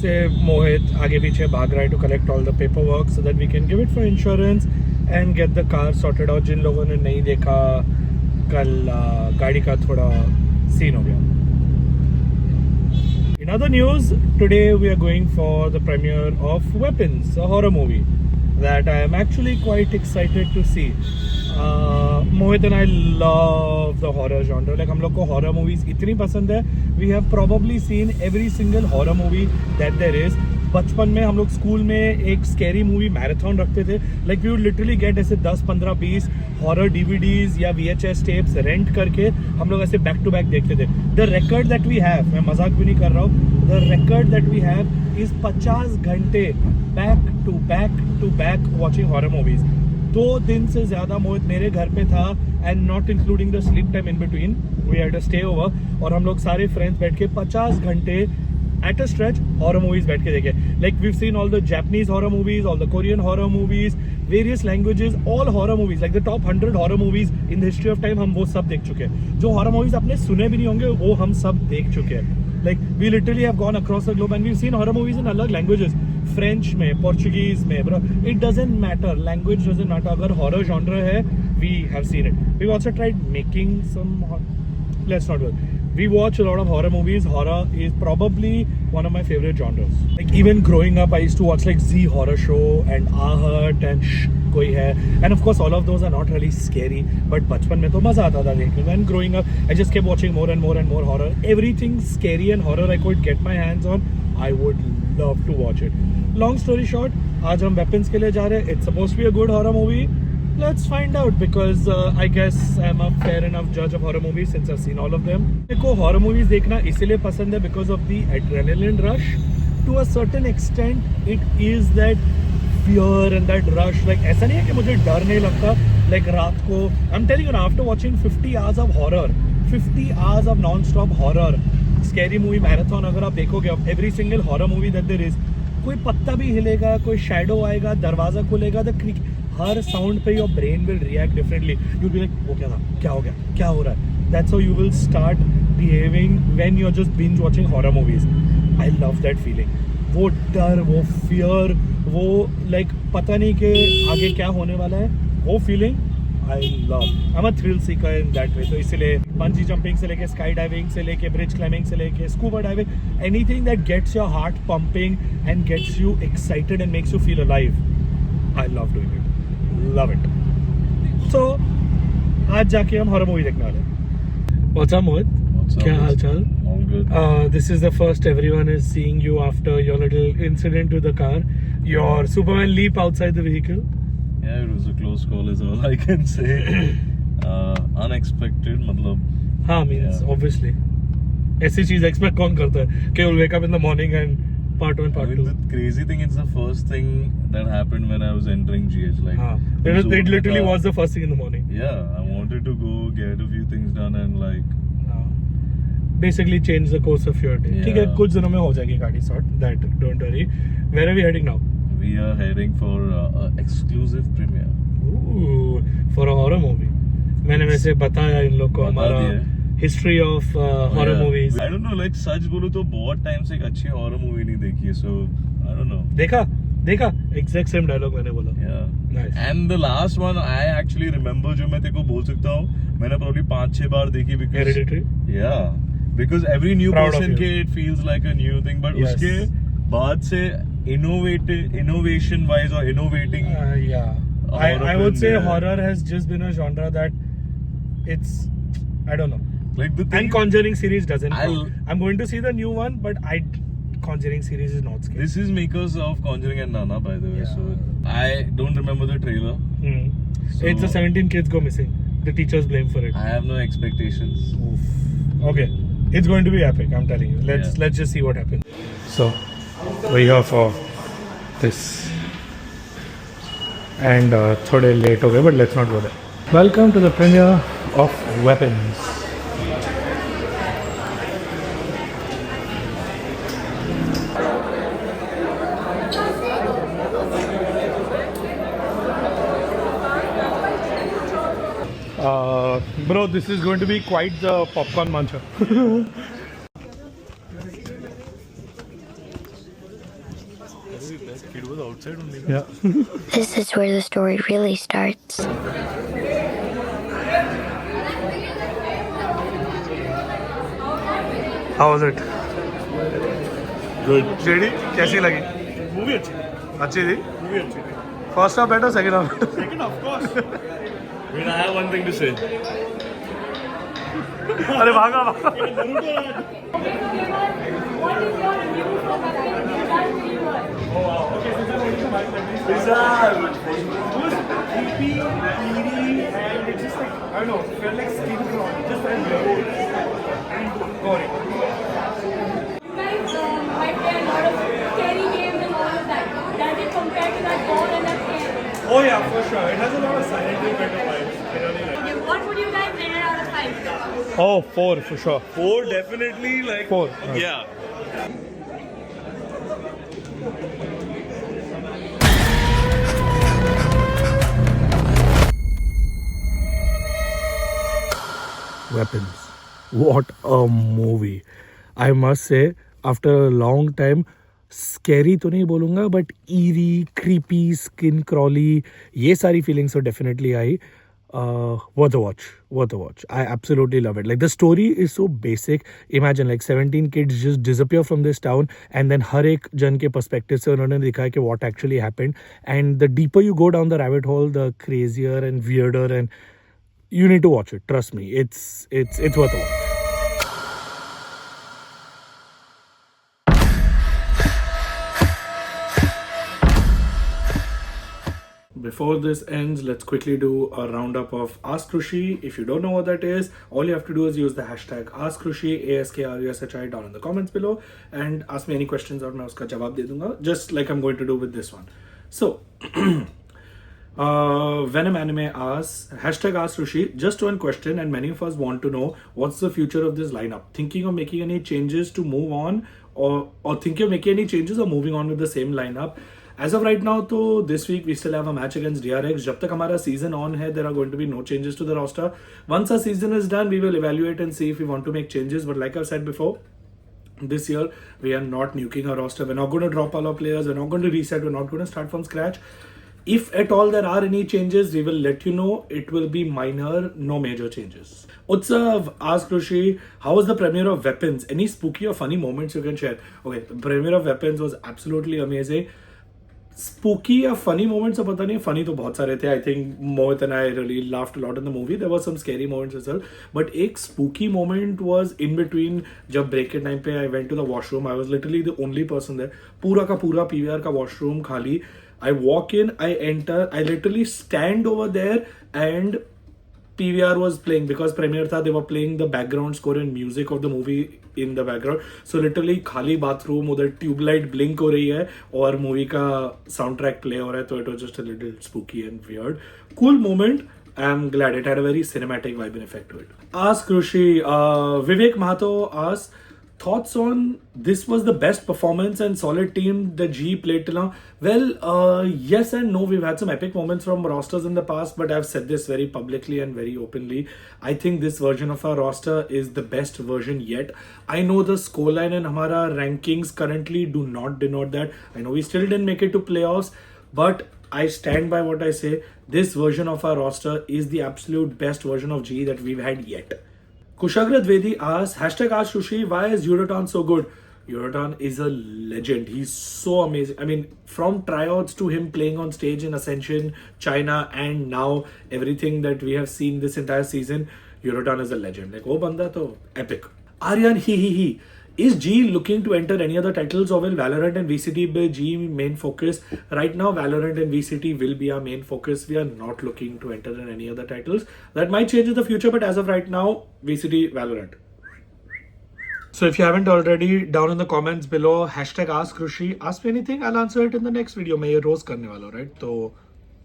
से मोहित आगे पीछे भाग रहा है to collect all the paper work so that we can give it for insurance and get the car sorted out. जिन लोगों ने नहीं देखा कल गाड़ी का थोड़ा सीन हो गया. In other news, today we are going for the premiere of Weapons, a horror movie that I am actually quite excited to see. Mohit and I love the horror genre. Like हम लोग को horror movies इतनी पसंद है. We have probably seen every single horror movie that there is. बचपन में हम लोग स्कूल में एक स्कैरी मूवी मैराथन रखते थे. Like we would literally get ऐसे 10, 15, 20 हॉरर डीवीडीज या VHS टेप्स रेंट करके हम लोग ऐसे बैक टू बैक देखते थे. The record that we have, मैं मजाक भी नहीं कर रहा हूँ, the record that we have is 50 घंटे back to back watching horror movies. 2 दिन से ज्यादा मोहित मेरे घर पे था and not including the sleep time in between. We had to stay over और हम लोग सारे फ्रेंड्स बैठ के 50 घंटे at a stretch horror movies बैठ के देखे. Like we've seen all the Japanese horror movies, all the Korean horror movies, various languages, all horror movies, like the top 100 horror movies in the history of time हम वो सब देख चुके हैं. जो horror movies आपने सुने भी नहीं होंगे वो हम सब देख चुके हैं. Like we literally have gone across the globe and we've seen horror movies in अलग languages, French में, Portuguese में, bro. It doesn't matter, language doesn't matter. अगर horror genre है, we have seen it. We've also tried making some. Let's not work. We watch a lot of horror movies. Horror is probably one of my favorite genres. Like even growing up, I used to watch like Z Horror Show and Ahat and Shh Koi Hai. And of course, all of those are not really scary. But बचपन में तो मजा आता था देखने में. And growing up, I just kept watching more and more and more horror. Everything scary and horror I could get my hands on, I would love to watch it. Long story short, आज हम Weapons के लिए जा रहे हैं. It's supposed to be a good horror movie. Let's find out because I guess I'm a fair enough judge of horror movies since I've seen all of them. मेरे horror movies देखना इसलिए पसंद है because of the adrenaline rush. To a certain extent, it is that fear and that rush. Like ऐसा नहीं है कि मुझे डर नहीं लगता. Like रात को, I'm telling you now, after watching 50 hours of horror, 50 hours of non-stop horror, scary movie marathon अगर आप देखोगे अब every single horror movie that there is, कोई पत्ता भी हिलेगा, कोई shadow आएगा, दरवाजा खुलेगा, the creak, हर साउंड पे your brain will react differently. You be like वो क्या था, क्या हो गया, क्या हो रहा है. That's how you will start behaving when you are just binge watching horror movies. I love that feeling. वो डर, वो फियर, वो लाइक पता नहीं कि आगे क्या होने वाला है, वो feeling I love. I am a thrill Sikar in that way. तो इसलिए बंजी जंपिंग से लेके स्काई डाइविंग से लेके ब्रिज क्लाइंबिंग से लेके scuba diving, anything that gets your heart pumping and gets you excited and makes you feel alive, I love doing it. Love it. So, आज जाके हम हॉरर मूवी देखने वाले हैं. What's up, Mohit? क्या हाल चाल? All good. This is the first everyone is seeing you after your little incident with the car. Your Superman leap outside the vehicle. Yeah, it was a close call is all I can say. Unexpected, मतलब. हाँ, means Yeah. obviously. ऐसी चीज expect कौन करता है कि you'll wake up in the morning and part 1, part 2. The crazy thing is the first thing that happened when I was entering GH. Like, It literally was the first thing in the morning. Yeah, I wanted to go get a few things done and like. Basically change the course of your day. ठीक है, कुछ दिनों में हो जाएगी गाड़ी sort. That don't worry. Where are we heading now? We are heading for an exclusive premiere. Ooh, for a horror movie. मैंने वैसे बताया इन लोग को हमारा history of horror movies. I don't know, like सच बोलूं तो बहुत टाइम से एक अच्छी horror movie नहीं देखी है, so I don't know. देखा exact same dialogue मैंने बोला. Yeah. Nice. And the last one I actually remember, जो मैं तेरे को बोल सकता हूँ, मैंने probably 5-6 बार देखी because. Hereditary. Yeah. Because every new Proud person of you. के it feels like a new thing, but Yes. उसके बाद से innovation wise or innovating. Yeah. I would say horror has just been a genre that it's, I don't know. Like the thing. And Conjuring series doesn't. I'll- I'm going to see the new one, but Conjuring series is not scary. This is makers of Conjuring and Nana, by the way. Yeah. So I don't remember the trailer. So It's the 17 kids go missing. The teachers blame for it. I have no expectations. Okay, it's going to be epic. I'm telling you. Let's just see what happens. So we're here for this, and थोड़े late हो गए, but let's not go there. Welcome to the premiere of Weapons. Bro, this is going to be quite the popcorn muncher. That kid was outside only. Yeah. This is where the story really starts. How was it? Good. JD कैसी लगी? Movie अच्छी. अच्छी थी? Movie अच्छी. First half better, second half? Second, of course. I mean, I have one thing to say. अरे भागा भागा. What is your review for the Creepy, eerie, and it's just like, I don't know, it felt like skin crawl. It just felt weird and gory. You guys might play a lot of scary games and all of that. Does it compare to that gore and that scare? Oh yeah, for sure. It has a lot of Silent Hill kind of vibes. I really like it. Okay, what would you guys rate it out of 5? Oh, 4 for sure. 4 definitely like. 4. Yeah. Weapons. What a movie. I must say, after a long time, scary तो नहीं बोलूँगा, but eerie, creepy, skin crawly, ये सारी feelings तो definitely I. Worth a watch. Worth a watch. I absolutely love it. Like the story is so basic. Imagine like 17 kids just disappear from this town, and then हर एक जन के perspective से उन्होंने दिखाया कि what actually happened. And the deeper you go down the rabbit hole, the crazier and weirder, and you need to watch it. Trust me, it's worth a watch. Before this ends, let's quickly do a roundup of Ask Krushi. If you don't know what that is, all you have to do is use the hashtag AskKrushi, ASKRUSHI, down in the comments below, and ask me any questions और मैं उसका जवाब दे दूंगा, just like I'm going to do with this one. So, Venom Anime asks, hashtag AskKrushi, just one question, and many of us want to know what's the future of this lineup. Thinking of making any changes to move on, or thinking of making any changes or moving on with the same lineup. As of right now, तो this week we still have a match against DRX. जब तक हमारा season on है, there are going to be no changes to the roster. Once our season is done, we will evaluate and see if we want to make changes. But like I've said before, this year we are not nuking our roster. We're not going to drop all our players. We're not going to reset. We're not going to start from scratch. If at all there are any changes, we will let you know. It will be minor, no major changes. Utsav asked Krushi, how was the premiere of Weapons? Any spooky or funny moments you can share? Okay, the premiere of Weapons was absolutely amazing. Spooky or funny moments, पता नहीं. Funny तो बहुत सारे थे. I think Mohit and I really laughed a lot in the movie. There were some scary moments as well. But एक spooky moment was in between. जब break के time पे I went to the washroom. I was literally the only person there. पूरा का पूरा PVR का washroom खाली. I walk in, I enter, I literally stand over there, and PVR was playing because premiere tha. They were playing the background score and music of the movie in the background. So literally खाली bathroom, उधर tube light blink हो रही है और movie का soundtrack play हो रहा है. तो it was just a little spooky and weird. Cool moment. I'm glad it had a very cinematic vibe and effect to it. Ask Krushi. Vivek Mahato asks, thoughts on this was the best performance and solid team the G played till now? Well, yes and no. We've had some epic moments from rosters in the past, but I've said this very publicly and very openly. I think this version of our roster is the best version yet. I know the scoreline and Hamara rankings currently do not denote that. I know we still didn't make it to playoffs, but I stand by what I say. This version of our roster is the absolute best version of G that we've had yet. Kushagra Dvedi asks, hashtag Ask Krushi, why is Euroton so good? Euroton is a legend. He's so amazing. I mean, from tryouts to him playing on stage in Ascension, China, and now everything that we have seen this entire season, Euroton is a legend. Like, oh banda to epic. Aryan he. Is G looking to enter any other titles, or will Valorant and VCT be G main focus? Right now, Valorant and VCT will be our main focus. We are not looking to enter in any other titles. That might change in the future, but as of right now, VCT, Valorant. So if you haven't already, down in the comments below, hashtag Ask Krushi, ask me anything, I'll answer it in the next video. मैं ये रोज करने वाला हूँ, right? तो